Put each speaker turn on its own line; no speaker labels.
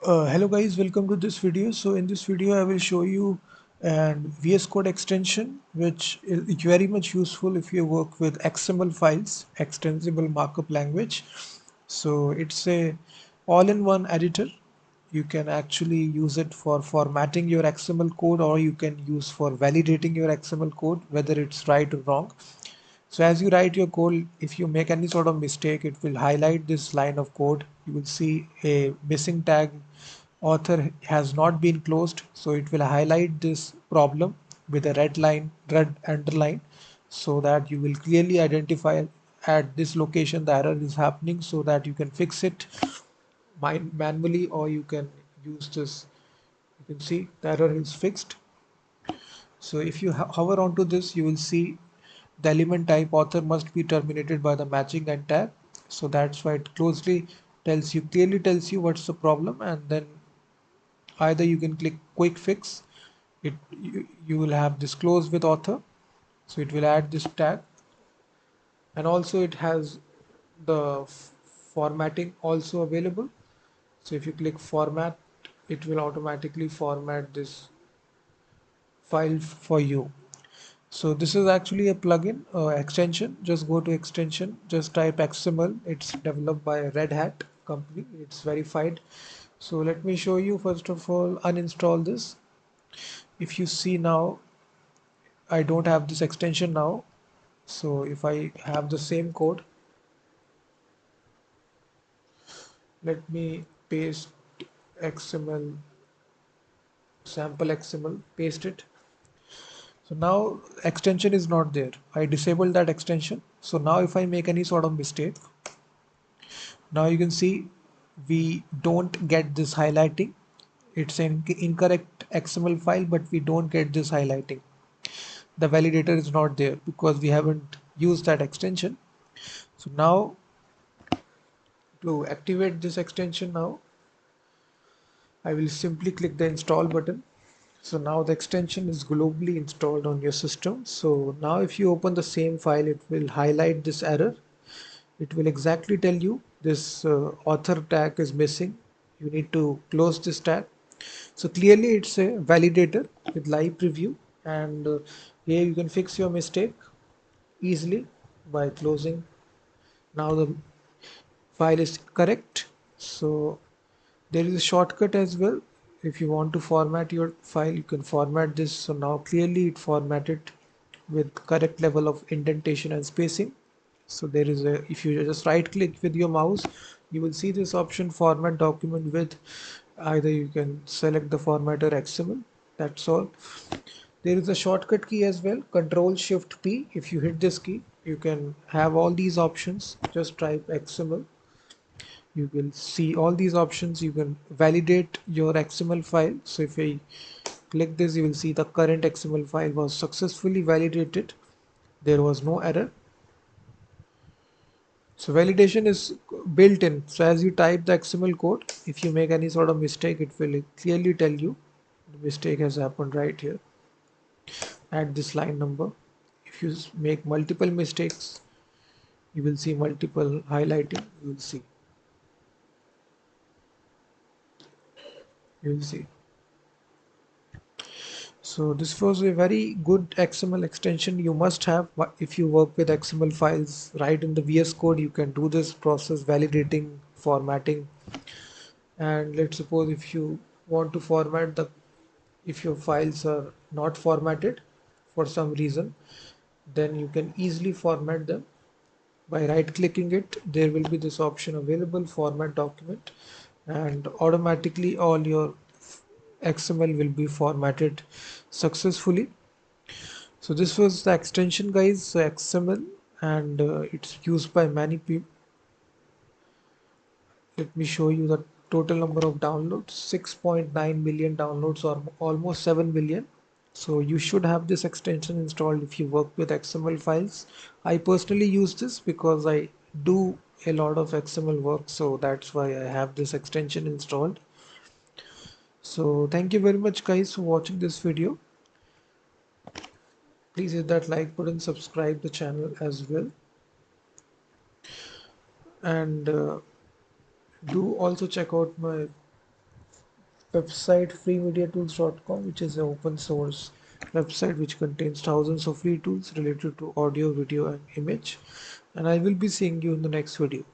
Hello guys, welcome to this video. So in this video I will show you an VS Code extension which is very much useful if you work with XML files, extensible markup language. So it's a all-in-one editor. You can actually use it for formatting your XML code, or you can use for validating your XML code whether it's right or wrong. So as you write your code, if you make any sort of mistake, it will highlight this line of code. You will see a missing tag, author has not been closed. So it will highlight this problem with a red underline, so that you will clearly identify at this location the error is happening, so that you can fix it manually, or you can use this. You can see the error is fixed. So if you hover onto this, you will see the element type author must be terminated by the matching and tag. So that's why it clearly tells you what's the problem, and then either you can click quick fix. You will have this close with author. So it will add this tag, and also it has the formatting also available. So if you click format, it will automatically format this file for you. So this is actually a plugin extension. Just go to extension, just type XML. It's developed by Redhat company. It's verified. So let me show you. First of all, uninstall this. If you see now, I don't have this extension now. So if I have the same code, let me paste XML, sample XML, paste it. So now extension is not there. I disabled that extension. So now if I make any sort of mistake, now you can see we don't get this highlighting. It's an incorrect XML file, but we don't get this highlighting. The validator is not there because we haven't used that extension. So now to activate this extension, now I will simply click the install button. So now the extension is globally installed on your system. So now if you open the same file, it will highlight this error. It will exactly tell you this author tag is missing. You need to close this tag. So clearly it's a validator with live preview, and here you can fix your mistake easily by closing. Now the file is correct. So there is a shortcut as well. If you want to format your file, you can format this. So now clearly it formatted with correct level of indentation and spacing. So there is a, if you just right click with your mouse, you will see this option format document with. Either you can select the formatter XML. That's all. There is a shortcut key as well, Control Shift P. If you hit this key, you can have all these options. Just type XML. You will see all these options. You can validate your XML file. So if I click this, you will see the current XML file was successfully validated. There was no error. So validation is built in. So as you type the XML code, if you make any sort of mistake, it will clearly tell you the mistake has happened right here at this line number. If you make multiple mistakes, you will see multiple highlighting. You will see. So this was a very good XML extension you must have if you work with XML files. Right in the VS Code, you can do this process, validating, formatting. And let's suppose if you want to format the, if your files are not formatted for some reason, then you can easily format them by right clicking it. There will be this option available, format document, and automatically all your XML will be formatted successfully. So this was the extension, guys, XML, and it's used by many people. Let me show you the total number of downloads. 6.9 million downloads, or almost 7 million. So you should have this extension installed if you work with XML files. I personally use this because I do a lot of XML work, so that's why I have this extension installed. So thank you very much, guys, for watching this video. Please hit that like button, subscribe the channel as well, and do also check out my website freemediatools.com, which is an open source website which contains thousands of free tools related to audio, video, and image. And I will be seeing you in the next video.